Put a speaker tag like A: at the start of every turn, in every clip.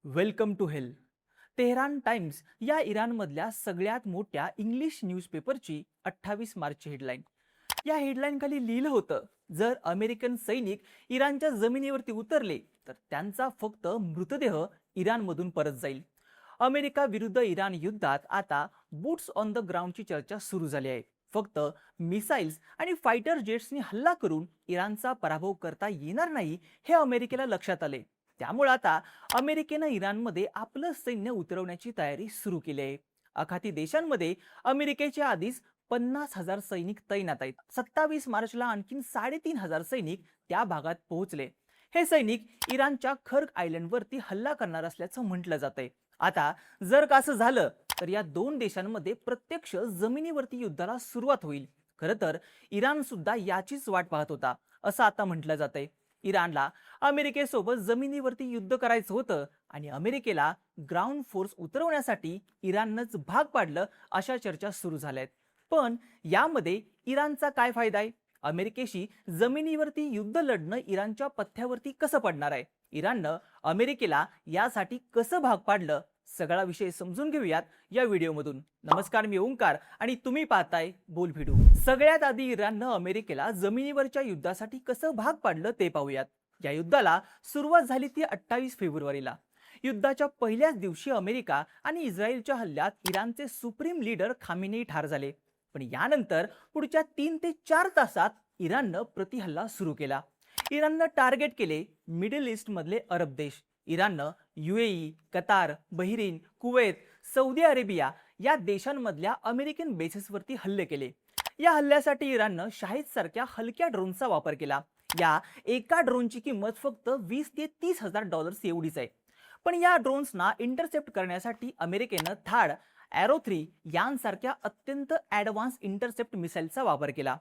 A: Welcome to hell. Tehran Times या इराणमधल्या सगळ्यात मोठ्या इंग्लिश न्यूजपेपरची 28 मार्चची हेडलाईन. या हेडलाईन खाली लिहिलं होतं, जर अमेरिकन सैनिक इराणच्या जमिनीवरती उतरले तर त्यांचा फक्त मृतदेह इराणमधून परत जाईल. अमेरिका विरुद्ध इराण युद्धात आता बूट्स ऑन द ग्राउंडची चर्चा सुरू झाली आहे. फक्त मिसाईल्स आणि फायटर जेट्सनी हल्ला करून इराणचा पराभव करता येणार नाही हे अमेरिकेला लक्षात आले. त्यामुळे आता अमेरिकेनं इराणमध्ये आपलं सैन्य उतरवण्याची तयारी सुरू केली आहे. आखाती देशांमध्ये अमेरिकेच्या आधीच 50,000 सैनिक तैनात आहेत. 27 मार्चला आणखी 3,500 सैनिक त्या भागात पोहोचले. हे सैनिक इराणच्या खर्ग आयलंडवरती हल्ला करणार असल्याचं म्हटलं जात आहे. आता जर का असं झालं तर या दोन देशांमध्ये प्रत्यक्ष जमिनीवरती युद्धाला सुरुवात होईल. खरं तर इराण सुद्धा याचीच वाट पाहत होता असं आता म्हटलं जात आहे. इराणला अमेरिकेसोबत जमिनीवरती युद्ध करायचं होतं आणि अमेरिकेला ग्राउंड फोर्स उतरवण्यासाठी इराणनंच भाग पाडलं अशा चर्चा सुरू झाल्या आहेत. पण यामध्ये इराणचा काय फायदा आहे? अमेरिकेशी जमिनीवरती युद्ध लढणं इराणच्या पथ्यावरती कसं पडणार आहे? इराणनं अमेरिकेला यासाठी कसं भाग पाडलं? सगळा विषय समजून घेऊयात या व्हिडिओमधून. नमस्कार, मी ओंकार आणि तुम्ही पाहताय बोल व्हिडिओ. सगळ्यात आधी इराणनं अमेरिकेला जमिनीवरच्या युद्धासाठी कसं भाग पाडलं ते पाहूयात. या युद्धाला सुरुवात झाली ती 28 फेब्रुवारीला. युद्धाच्या पहिल्याच दिवशी अमेरिका आणि इस्रायलच्या हल्ल्यात इराणचे सुप्रीम लीडर खामेनेई ठार झाले. पण यानंतर पुढच्या 3 ते 4 तासात इराणनं प्रतिहल्ला सुरू केला. इराणनं टार्गेट केले मिडल ईस्ट मधले अरब देश. इराणनं UAE, Qatar, Bahrain, Kuwait, Saudi Arabia या देशांमधल्या अमेरिकन बेसेसवरती हल्ले केले. या हल्ल्यासाठी इराणनं शाहीद सारख्या हलक्या ड्रोनचा वापर केला. या एका ड्रोनची किंमत फक्त 20 ते 30 हजार डॉलर्स एवढीच आहे. पण या ड्रोन्सना इंटरसेप्ट करण्यासाठी अमेरिकेनं थाड, एरो 3 यांसारख्या अत्यंत ॲडव्हान्स इंटरसेप्ट मिसाईलचा वापर केला.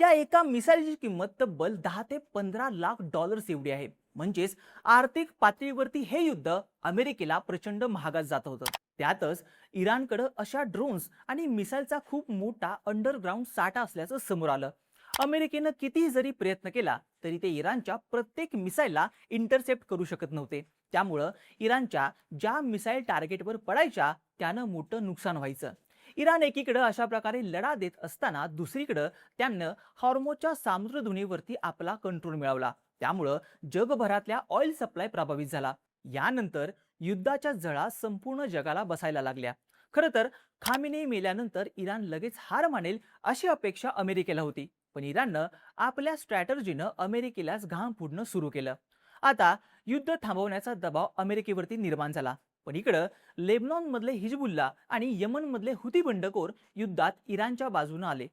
A: या एका मिसाईलची किंमत तब्बल 10 ते 15 लाख डॉलर्स एवढी आहे. म्हणजेच आर्थिक पातळीवरती हे युद्ध अमेरिकेला प्रचंड महागात जात होतं. त्यातच इराणकडे अशा ड्रोन्स आणि मिसाईलचा खूप मोठा अंडरग्राऊंड साठा असल्याचं समोर आलं. अमेरिकेनं कितीही जरी प्रयत्न केला तरी ते इराणच्या प्रत्येक मिसाईलला इंटरसेप्ट करू शकत नव्हते. त्यामुळं इराणच्या ज्या मिसाईल टार्गेटवर पडायच्या त्यानं मोठं नुकसान व्हायचं. इराण एकीकडे अशा प्रकारे लढा देत असताना दुसरीकडे त्यानं हॉर्मोजच्या सामुद्रधुनीवरती आपला कंट्रोल मिळवला. त्यामुळं जगभरातल्या ऑइल सप्लाय प्रभावित झाला. यानंतर युद्धाच्या झळा संपूर्ण जगाला बसायला लागल्या. खरं तर खामेनेई मेल्यानंतर इराण लगेच हार मानेल अशी अपेक्षा अमेरिकेला होती. पण इराणनं आपल्या स्ट्रॅटर्जीनं अमेरिकेलाच घाम फुडणं सुरू केलं. आता युद्ध थांबवण्याचा दबाव अमेरिकेवरती निर्माण झाला. पण इकडं लेबनॉन मधले हिजबुल्ला आणि यमन मधले हुती बंडखोर युद्धात इराणच्या बाजूने आले.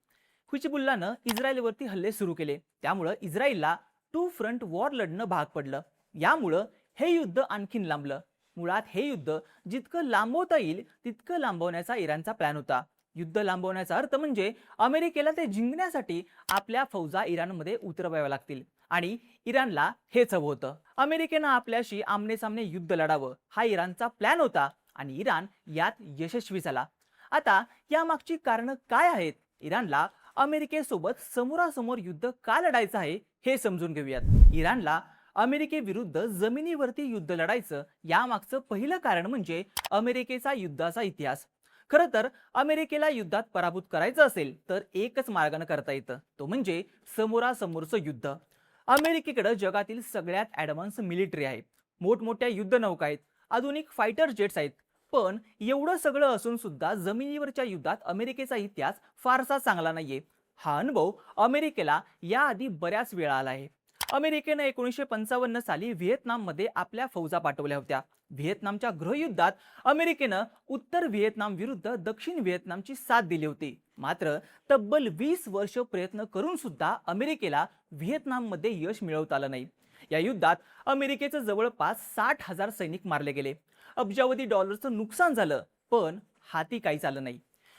A: हिजबुल्लानं इस्रायलवरती हल्ले सुरू केले. त्यामुळं इस्रायलला टू फ्रंट वॉर लढणं भाग पडलं. यामुळं हे युद्ध आणखीन लांबलं. मुळात हे युद्ध जितकं लांबवता येईल तितकं लांबवण्याचा इराणचा प्लॅन होता. युद्ध लांबवण्याचा अर्थ म्हणजे अमेरिकेला ते जिंकण्यासाठी आपल्या फौजा इराणमध्ये उतरवाव्या लागतील आणि इराणला हेच हवं होतं. अमेरिकेनं आपल्याशी आमनेसामने युद्ध लढावं हा इराणचा प्लॅन होता आणि इराण यात यशस्वी झाला. आता यामागची कारणं काय आहेत? इराणला अमेरिकेसोबत समोरासमोर युद्ध का लढायचं आहे हे समजून घेऊयात. इराणला अमेरिकेविरुद्ध जमिनीवरती युद्ध लढायचं यामागचं पहिलं कारण म्हणजे अमेरिकेचा युद्धाचा इतिहास. खरं तर अमेरिकेला युद्धात पराभूत करायचं असेल तर एकच मार्गाने करता येतं, तो म्हणजे समोरासमोरचं युद्ध. अमेरिकेकडे जगातील सगळ्यात ॲडव्हान्स मिलिटरी आहे, मोठमोठ्या युद्धनौका आहेत, आधुनिक फायटर जेट्स आहेत. पण एवढं सगळं असून सुद्धा जमिनीवरच्या युद्धात अमेरिकेचा इतिहास फारसा चांगला नाहीये. हा अनुभव अमेरिकेला याआधी बऱ्याच वेळा आला आहे. अमेरिकेनं 1955 साली व्हिएतनाममध्ये आपल्या फौजा पाठवल्या होत्या. व्हिएतनामच्या गृहयुद्धात अमेरिकेनं उत्तर व्हिएतनाम विरुद्ध दक्षिण व्हिएतनामची साथ दिली होती. मात्र तब्बल 20 वर्ष प्रयत्न करून सुद्धा अमेरिकेला व्हिएतनाममध्ये यश मिळवता आलं नाही. या युद्धात अमेरिकेचं जवळपास 60,000 सैनिक मारले गेले. अब्जावधी डॉलरचं नुकसान झालं, पण हाती काहीच आलं नाही.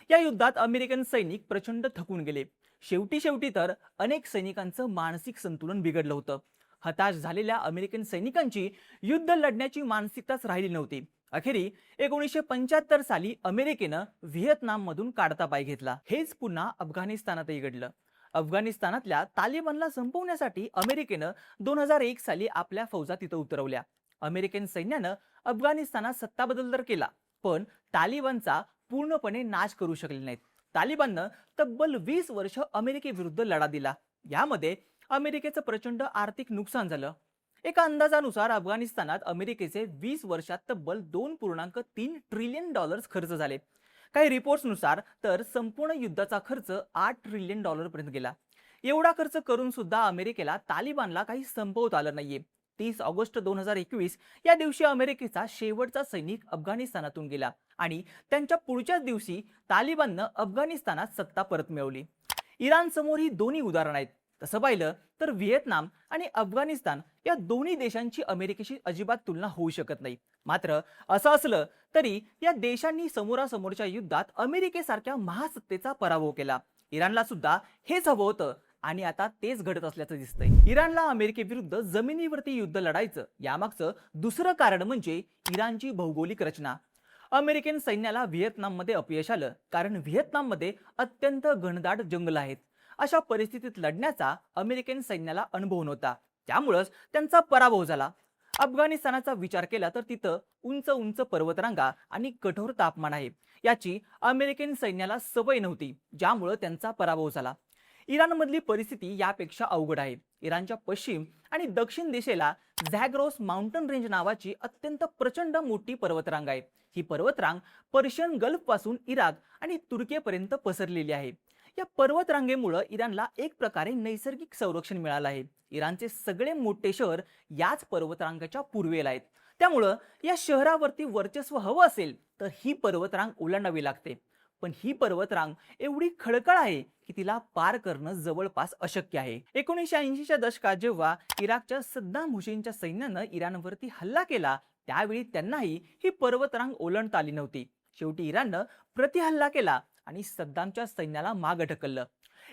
A: या युद्धात अमेरिकन सैनिक प्रचंड थकून गेले. शेवटी तर अनेक सैनिकांचं मानसिक संतुलन बिघडलं होतं. हताश झालेल्या अमेरिकन सैनिकांची युद्ध लढण्याची मानसिकताच राहिली नव्हती. अखेरी 1975 साली अमेरिकेनं व्हिएतनाममधून काढता पाय घेतला. हेच पुन्हा अफगाणिस्तानातही घडलं. अफगाणिस्तानातल्या तालिबानला संपवण्यासाठी अमेरिकेनं 2001 साली आपल्या फौजा तिथं उतरवल्या. अमेरिकन सैन्यानं अफगाणिस्तानात सत्ता बदल तर केला, पण तालिबानचा पूर्णपणे नाश करू शकले नाहीत. तालिबाननं तब्बल 20 वर्ष अमेरिकेविरुद्ध लढा दिला. यामध्ये अमेरिकेचं प्रचंड आर्थिक नुकसान झालं. एका अंदाजानुसार अफगाणिस्तानात अमेरिकेचे 20 वर्षात तब्बल $2.3 ट्रिलियन खर्च झाले. काही रिपोर्ट्सनुसार तर संपूर्ण युद्धाचा खर्च $8 ट्रिलियन पर्यंत गेला. एवढा खर्च करून सुद्धा अमेरिकेला तालिबानला काही संपवता आलं नाहीये. 30 ऑगस्ट 2021 या दिवशी अमेरिकेचा शेवटचा सैनिक अफगाणिस्तानातून गेला आणि त्यांच्या पुढच्याच दिवशी तालिबाननं अफगाणिस्तानात सत्ता परत मिळवली. इराण समोर ही दोन्ही उदाहरणं आहेत. तसं पाहिलं तर व्हिएतनाम आणि अफगाणिस्तान या दोन्ही देशांची अमेरिकेशी अजिबात तुलना होऊ शकत नाही. मात्र असं असलं तरी या देशांनी समोरासमोरच्या युद्धात अमेरिकेसारख्या महासत्तेचा पराभव केला. इराणला सुद्धा हेच हवं होतं आणि आता तेच घडत असल्याचं दिसतंय. इराणला अमेरिकेविरुद्ध जमिनीवरती युद्ध लढायचं यामागचं दुसरं कारण म्हणजे इराणची भौगोलिक रचना. अमेरिकन सैन्याला व्हिएतनाममध्ये अपयश आलं कारण व्हिएतनाममध्ये अत्यंत घनदाट जंगल आहेत. अशा परिस्थितीत लढण्याचा अमेरिकन सैन्याला अनुभव नव्हता, त्यामुळेच त्यांचा पराभव झाला. अफगाणिस्तानाचा विचार केला तर तिथं उंच उंच पर्वतरांगा आणि कठोर तापमान आहे. याची अमेरिकन सैन्याला सवय नव्हती, ज्यामुळे त्यांचा पराभव झाला. इराणमधली परिस्थिती यापेक्षा अवघड आहे. इराणच्या पश्चिम आणि दक्षिण दिशेला झॅग्रोस माउंटन रेंज नावाची अत्यंत प्रचंड मोठी पर्वतरांग आहे. ही पर्वतरांग पर्शियन गल्फ पासून इराक आणि तुर्कीपर्यंत पसरलेली आहे. या पर्वतरांगेमुळे इराणला एक प्रकारे नैसर्गिक संरक्षण मिळालं आहे. इराणचे सगळे मोठे शहर याच पर्वतरांगाच्या पूर्वेला आहेत. त्यामुळं या शहरावरती वर्चस्व हवं असेल तर ही पर्वतरांग ओलांडावी लागते. पण ही पर्वतरांग एवढी खडखळ आहे की तिला पार करणं जवळपास अशक्य आहे. 1980च्या दशकात जेव्हा इराकच्या सद्दाम हुसेनच्या सैन्यानं इराणवरती हल्ला केला त्यावेळी त्यांनाही ही पर्वतरांग ओलांडता आली नव्हती. शेवटी इराणनं प्रतिहल्ला केला आणि सद्दामच्या सैन्याला मागे ढकललं.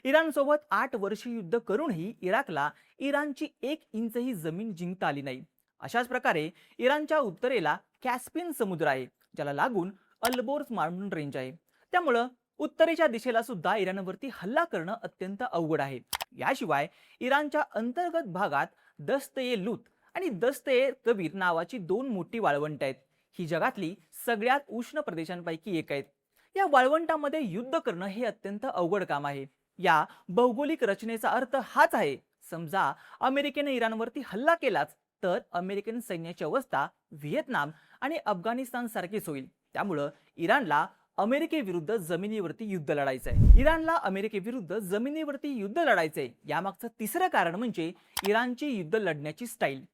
A: इराणसोबत 8 वर्ष युद्ध करूनही इराकला इराणची 1 इंचही जमीन जिंकता आली नाही. अशाच प्रकारे इराणच्या उत्तरेला कॅस्पियन समुद्र आहे, ज्याला लागून अल्बोर्स माउंटन रेंज आहे. त्यामुळं उत्तरेच्या दिशेला सुद्धा इराणवरती हल्ला करणं अत्यंत अवघड आहे. याशिवाय इराणच्या अंतर्गत भागात दस्त-ए-लूत आणि दस्त-ए-कबीर नावाची 2 मोठी वाळवंट आहेत. ही जगातली सगळ्यात उष्ण प्रदेशांपैकी एक आहेत. या वाळवंटामध्ये युद्ध करणं हे अत्यंत अवघड काम आहे. या भौगोलिक रचनेचा अर्थ हाच आहे, समजा अमेरिकेने इराणवरती हल्ला केलाच तर अमेरिकन सैन्याची अवस्था व्हिएतनाम आणि अफगाणिस्तान सारखीच होईल. त्यामुळं इराणला अमेरिकेविरुद्ध जमिनीवरती युद्ध लढायचंय. इराणला अमेरिकेविरुद्ध जमिनीवरती युद्ध लढायचंय यामागचं तिसरं कारण म्हणजे इराणची युद्ध लढण्याची स्टाईल.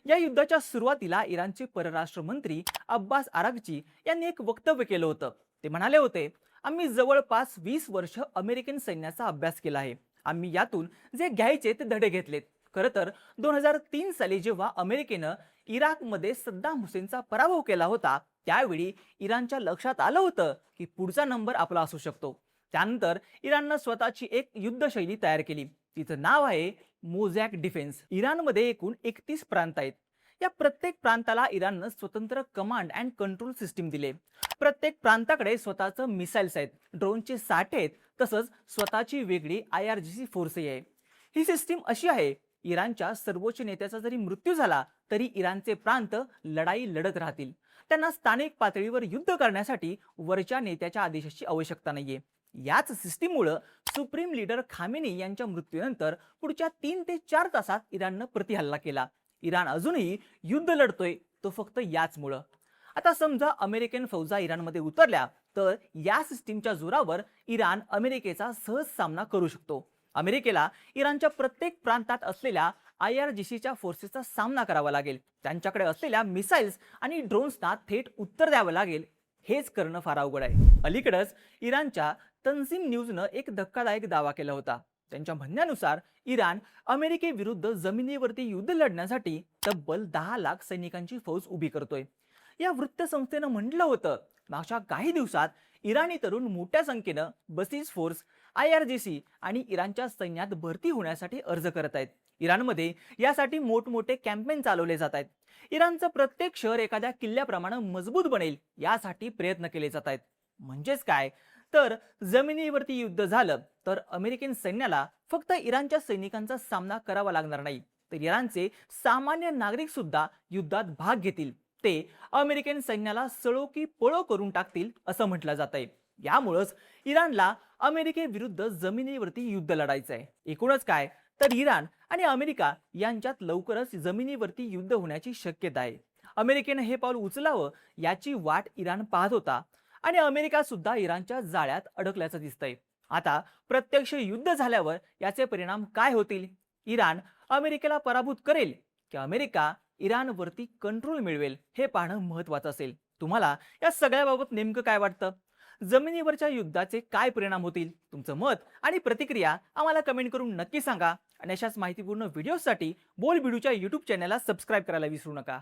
A: या युद्धाच्या सुरुवातीला इराणचे परराष्ट्र मंत्री अब्बास आरागची यांनी एक वक्तव्य केलं होतं. ते म्हणाले होते, आम्ही जवळपास 20 वर्ष अमेरिकन सैन्याचा अभ्यास केला आहे. आम्ही यातून जे घ्यायचे ते धडे घेतलेत. खरं तर 2003 साली जेव्हा अमेरिकेनं इराकमध्ये सद्दाम हुसेनचा पराभव केला होता त्यावेळी इराणच्या लक्षात आलं होतं की पुढचा नंबर आपला असू शकतो. त्यानंतर इराणनं स्वतःची एक युद्धशैली तयार केली. तिचं नाव आहे मोझॅक डिफेन्स. इराणमध्ये एकूण 31 प्रांत आहेत. या प्रत्येक प्रांताला इराणनं स्वतंत्र कमांड अँड कंट्रोल सिस्टीम दिले. प्रत्येक प्रांताकडे स्वतःचं मिसाईल्स आहेत, ड्रोनचे साठे आहेत, तसंच स्वतःची वेगळी IRGC फोर्सही आहे. ही सिस्टीम अशी आहे, इराणच्या सर्वोच्च नेत्याचा जरी मृत्यू झाला तरी इराणचे प्रांत लढाई लढत राहतील. त्यांना स्थानिक पातळीवर युद्ध करण्यासाठी वरच्या नेत्याच्या आदेशाची आवश्यकता नाहीये. याच सिस्टीममुळे सुप्रीम लीडर खामेनी यांच्या मृत्यूनंतर पुढच्या 3 ते 4 तासात इराणनं प्रतिहल्ला केला. इराण अजूनही युद्ध लढतोय तो फक्त याचमुळं. आता समजा अमेरिकन फौजा इराणमध्ये उतरल्या तर या सिस्टीमच्या जोरावर इराण अमेरिकेचा सहज सामना करू शकतो. अमेरिकेला इराणच्या प्रत्येक प्रांतात असलेल्या IRGCच्या फोर्सेसचा सामना करावा लागेल. त्यांच्याकडे असलेल्या मिसाईल्स आणि ड्रोन्सना थेट उत्तर द्यावं लागेल. हेच करणं फार अवघड आहे. अलीकडेच इराणच्या तन्सीम न्यूजनं एक धक्कादायक दावा केला होता. त्यांच्या म्हणण्यानुसार इराण अमेरिकेविरुद्ध जमिनीवरती युद्ध लढण्यासाठी तब्बल 10 लाख सैनिकांची फौज उभी करतोय. या वृत्तसंस्थेनं म्हटलं होतं, मागच्या काही दिवसात इराणी तरुण मोठ्या संख्येनं बसीज फोर्स, IRGC आणि इराणच्या सैन्यात भरती होण्यासाठी अर्ज करत आहेत. इराणमध्ये यासाठी मोठमोठे कॅम्पेन चालवले जात आहेत. इराणचं प्रत्येक शहर एखाद्या किल्ल्याप्रमाणे मजबूत बनेल यासाठी प्रयत्न केले जात आहेत. म्हणजेच काय तर जमिनीवरती युद्ध झालं तर अमेरिकन सैन्याला फक्त इराणच्या सैनिकांचा सामना करावा लागणार नाही, तर इराणचे सामान्य नागरिक सुद्धा युद्धात भाग घेतील. ते अमेरिकन सैन्याला सळो की पळो करून टाकतील असं म्हटलं जात आहे. यामुळेच इराणला अमेरिकेविरुद्ध जमिनीवरती युद्ध लढायचं आहे. एकूणच काय तर इराण आणि अमेरिका यांच्यात लवकरच जमिनीवरती युद्ध होण्याची शक्यता आहे. अमेरिकेने हे पाऊल उचलावं याची वाट इराण पाहत होता आणि अमेरिका सुद्धा इराणच्या जाळ्यात अडकल्याचं दिसतंय. आता प्रत्यक्ष युद्ध झाल्यावर याचे परिणाम काय होतील? इराण अमेरिकेला पराभूत करेल की अमेरिका इराणवरती कंट्रोल मिळवेल हे पाहणं महत्वाचं असेल. तुम्हाला या सगळ्याबाबत नेमकं काय वाटतं? जमिनीवरच्या युद्धाचे काय परिणाम होतील? तुमचं मत आणि प्रतिक्रिया आम्हाला कमेंट करून नक्की सांगा आणि अशाच माहितीपूर्ण व्हिडिओसाठी बोल बिडूच्या यूट्यूब चॅनलला सबस्क्राईब करायला विसरू नका.